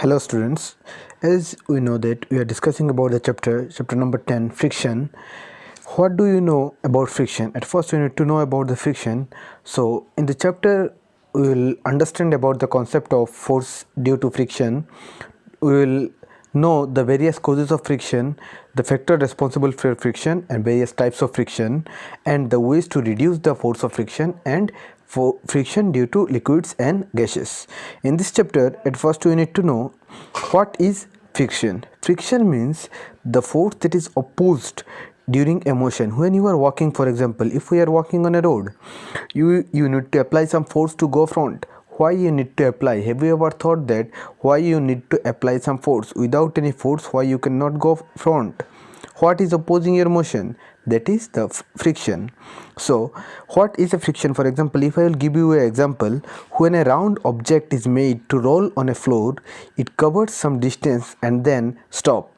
Hello students, as we know that we are discussing about the chapter number 10, friction. What do you know about friction? At first we need to know about the friction. So in the chapter we will understand about the concept of force due to friction. We will know the various causes of friction, the factor responsible for friction and various types of friction, and the ways to reduce the force of friction and for friction due to liquids and gases. In this chapter, at first we need to know what is friction. Friction means the force that is opposed during a motion. When you are walking, for example, if we are walking on a road, you need to apply some force to go front. Why you need to apply? Have you ever thought that why you need to apply some force? Without any force, why you cannot go front? What is opposing your motion? That is the friction. So what is a friction? For example, if I will give you an example, when a round object is made to roll on a floor, it covers some distance and then stop.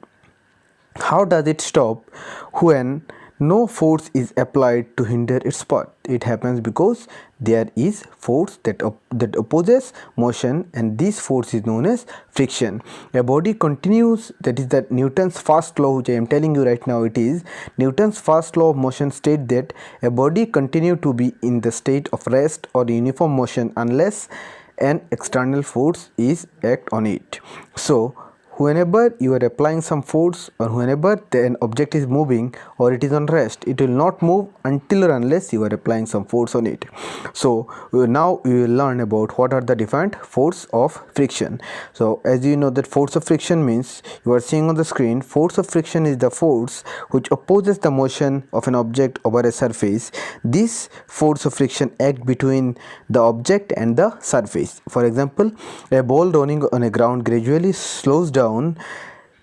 How does it stop? When no force is applied to hinder its path. It happens because there is force that opposes motion, and this force is known as friction. A body continues, that is the Newton's first law, which I am telling you right now. It is Newton's first law of motion state that a body continue to be in the state of rest or uniform motion unless an external force is act on it. So whenever you are applying some force or whenever an object is moving or it is on rest, it will not move until or unless you are applying some force on it. So now we will learn about what are the different force of friction. So as you know that force of friction means, you are seeing on the screen, force of friction is the force which opposes the motion of an object over a surface. This force of friction acts between the object and the surface. For example, a ball rolling on a ground gradually slows down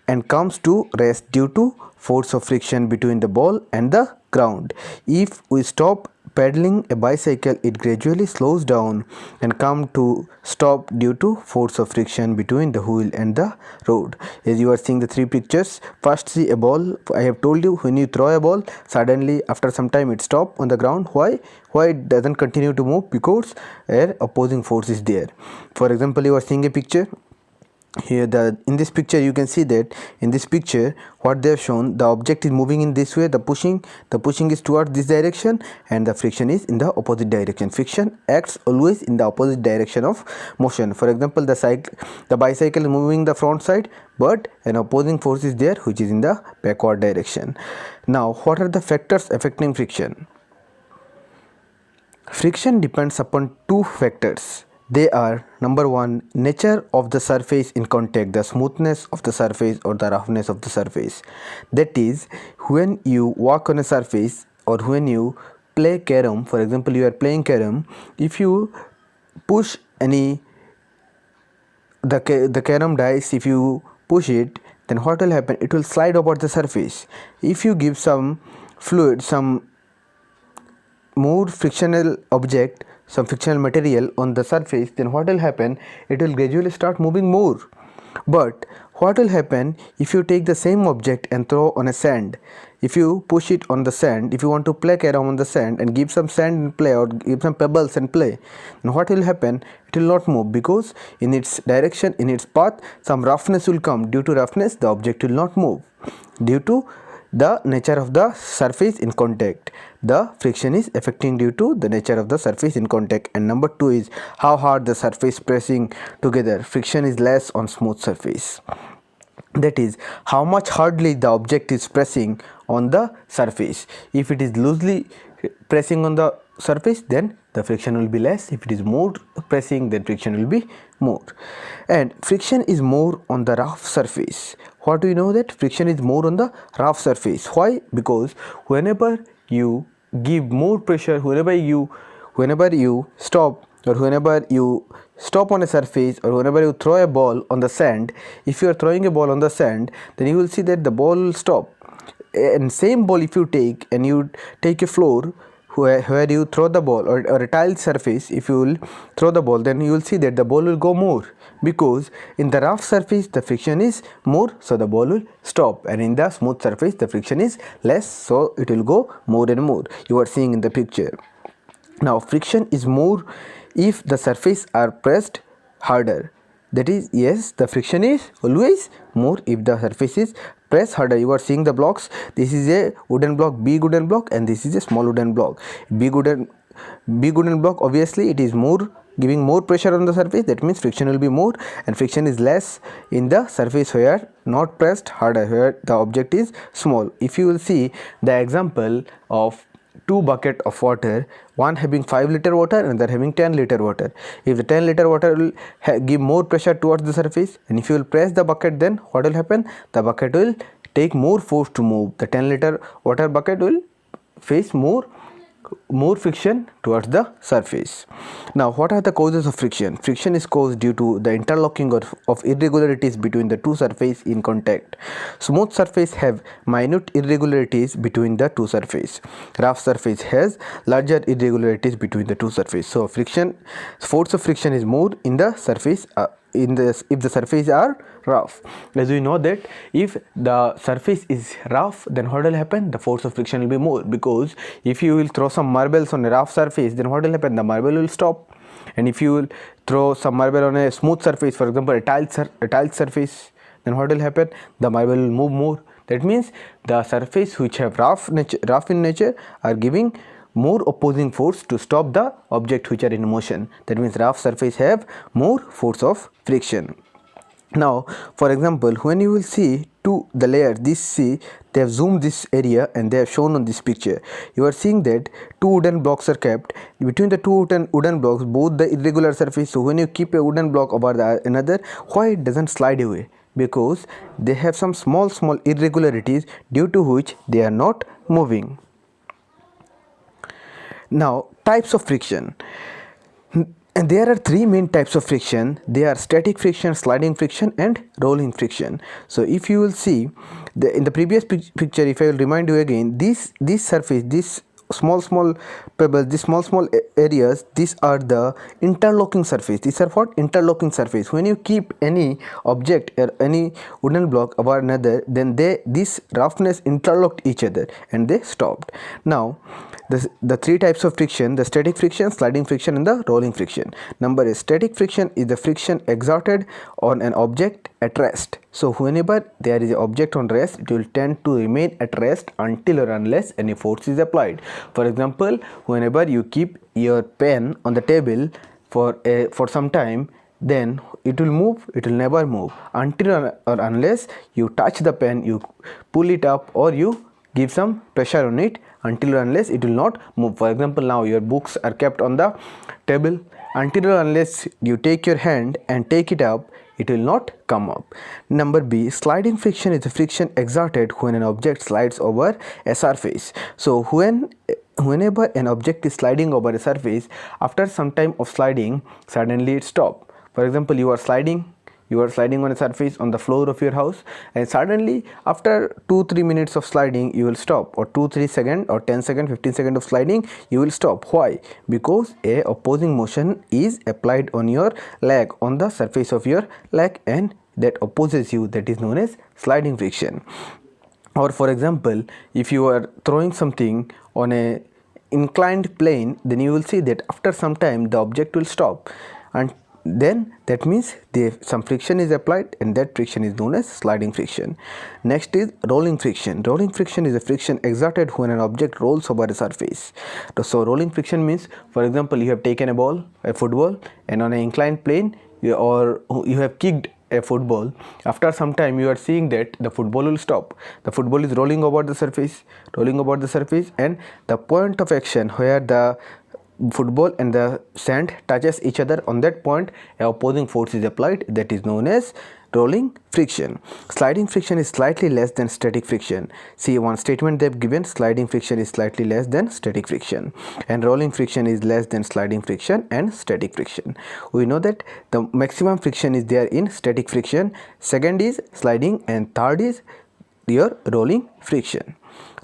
and comes to rest due to force of friction between the ball and the ground. If we stop pedaling a bicycle, it gradually slows down and come to stop due to force of friction between the wheel and the road. As you are seeing the three pictures, first see a ball. I have told you, when you throw a ball, suddenly after some time it stops on the ground. Why it doesn't continue to move? Because an opposing force is there. For example, you are seeing a picture. Here in this picture you can see that in this picture what they have shown, the object is moving in this way, the pushing is towards this direction and the friction is in the opposite direction. Friction acts always in the opposite direction of motion. For example, the bicycle is moving the front side, but an opposing force is there which is in the backward direction. Now what are the factors affecting friction? Friction depends upon two factors. They are, number one, nature of the surface in contact, the smoothness of the surface or the roughness of the surface. That is, when you walk on a surface or when you play carom, for example, you are playing carom, if you push the carom dice, if you push it, then what will happen? It will slide over the surface. If you give some fluid, some more frictional object, some frictional material on the surface, then what will happen? It will gradually start moving more. But what will happen if you take the same object and throw on a sand? If you push it on the sand, if you want to play carom on the sand and give some sand and play, or give some pebbles and play, then what will happen? It will not move, because in its direction, in its path, some roughness will come. Due to roughness, the object will not move. Due to the nature of the surface in contact, the friction is affecting due to the nature of the surface in contact. And number two is how hard the surface pressing together. Friction is less on smooth surface. That is, how much hardly the object is pressing on the surface. If it is loosely pressing on the surface, then the friction will be less. If it is more pressing, then friction will be more. And friction is more on the rough surface. What do you know? That friction is more on the rough surface. Why? Because whenever you give more pressure, whenever you stop, or whenever you stop on a surface, or whenever you throw a ball on the sand, if you are throwing a ball on the sand, then you will see that the ball will stop. And same ball, if you take and you take a floor where you throw the ball, or a tiled surface, if you will throw the ball, then you will see that the ball will go more, because in the rough surface the friction is more, so the ball will stop, and in the smooth surface the friction is less, so it will go more and more. You are seeing in the picture. Now friction is more if the surface are pressed harder. That is, yes, the friction is always more if the surface is pressed harder. You are seeing the blocks. This is a wooden block, big wooden block, and this is a small wooden block. Big wooden block, obviously it is more, giving more pressure on the surface. That means friction will be more, and friction is less in the surface where not pressed harder, where the object is small. If you will see the example of two bucket of water, one having 5 liter water and another having 10 liter water. If the 10 liter water will give more pressure towards the surface, and if you will press the bucket, then what will happen? The bucket will take more force to move. The 10 liter water bucket will face more friction towards the surface. Now, what are the causes of friction? Friction is caused due to the interlocking of irregularities between the two surfaces in contact. Smooth surface have minute irregularities between the two surfaces. Rough surface has larger irregularities between the two surfaces. So force of friction is more in the surface if the surface are rough. As we know that if the surface is rough, then what will happen? The force of friction will be more, because if you will throw some marbles on a rough surface, then what will happen? The marble will stop. And if you will throw some marble on a smooth surface, for example a tile surface, then what will happen? The marble will move more. That means the surface which have rough in nature are giving more opposing force to stop the object which are in motion. That means rough surface have more force of friction. Now, for example, when you will see the layer, they have zoomed this area and they have shown on this picture. You are seeing that two wooden blocks are kept. Between the two wooden blocks, both the irregular surface. So when you keep a wooden block over another, why it doesn't slide away? Because they have some small irregularities due to which they are not moving. Now, types of friction. And there are three main types of friction. They are static friction, sliding friction, and rolling friction. So if you will see in the previous picture, if I will remind you again, this surface, this small pebbles, these small areas, these are the interlocking surface. These are what? Interlocking surface. When you keep any object or any wooden block over another, then this roughness interlocked each other and they stopped. Now, the three types of friction: the static friction, sliding friction, and the rolling friction. Number is static friction is the friction exerted on an object at rest. So whenever there is an object on rest, it will tend to remain at rest until or unless any force is applied. For example, whenever you keep your pen on the table for some time, then it will move, it will never move until or unless you touch the pen, you pull it up, or you give some pressure on it. Until or unless it will not move. For example, now your books are kept on the table. Until or unless you take your hand and take it up, it will not come up. Number B, sliding friction is the friction exerted when an object slides over a surface. So whenever an object is sliding over a surface, after some time of sliding, suddenly it stops. For example, you are sliding on a surface on the floor of your house, and suddenly after 2-3 minutes of sliding you will stop, or 2-3 seconds or 10 seconds, 15 seconds of sliding you will stop. Why? Because a opposing motion is applied on your leg, on the surface of your leg, and that opposes you. That is known as sliding friction. Or for example, if you are throwing something on a inclined plane, then you will see that after some time the object will stop, and then that means some friction is applied, and that friction is known as sliding friction. Next is rolling friction. Rolling friction is a friction exerted when an object rolls over a surface. So rolling friction means, for example, you have taken a football, and on an inclined plane you have kicked a football. After some time you are seeing that the football will stop. The football is rolling over the surface, and the point of action where the football and the sand touches each other, on that point a opposing force is applied. That is known as rolling friction. Sliding friction is slightly less than static friction. See one statement they have given: sliding friction is slightly less than static friction, and rolling friction is less than sliding friction and static friction. We know that the maximum friction is there in static friction, second is sliding, and third is your rolling friction.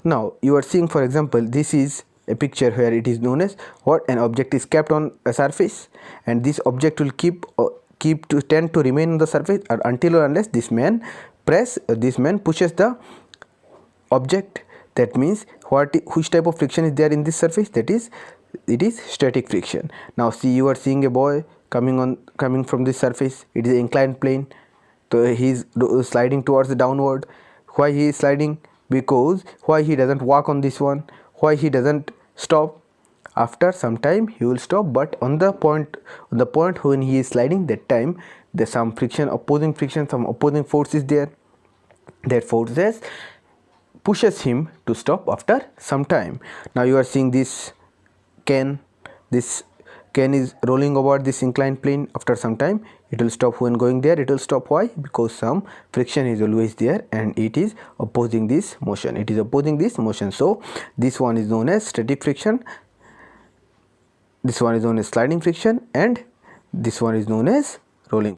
Now you are seeing, for example, this is a picture where it is known as what? An object is kept on a surface, and this object will tend to remain on the surface until or unless this man pushes the object. That means which type of friction is there in this surface? That is, it is static friction. Now see, you are seeing a boy coming from this surface. It is an inclined plane, so he is sliding towards the downward. Why he is sliding? Because why he doesn't walk on this one? Why he doesn't stop? After some time he will stop, but on the point when he is sliding, that time there's some friction, some opposing force is there. That forces pushes him to stop after some time. Now you are seeing this cane is rolling over this inclined plane. After some time it will stop. When going there, it will stop. Why? Because some friction is always there and it is opposing this motion. So this one is known as static friction, this one is known as sliding friction, and this one is known as rolling.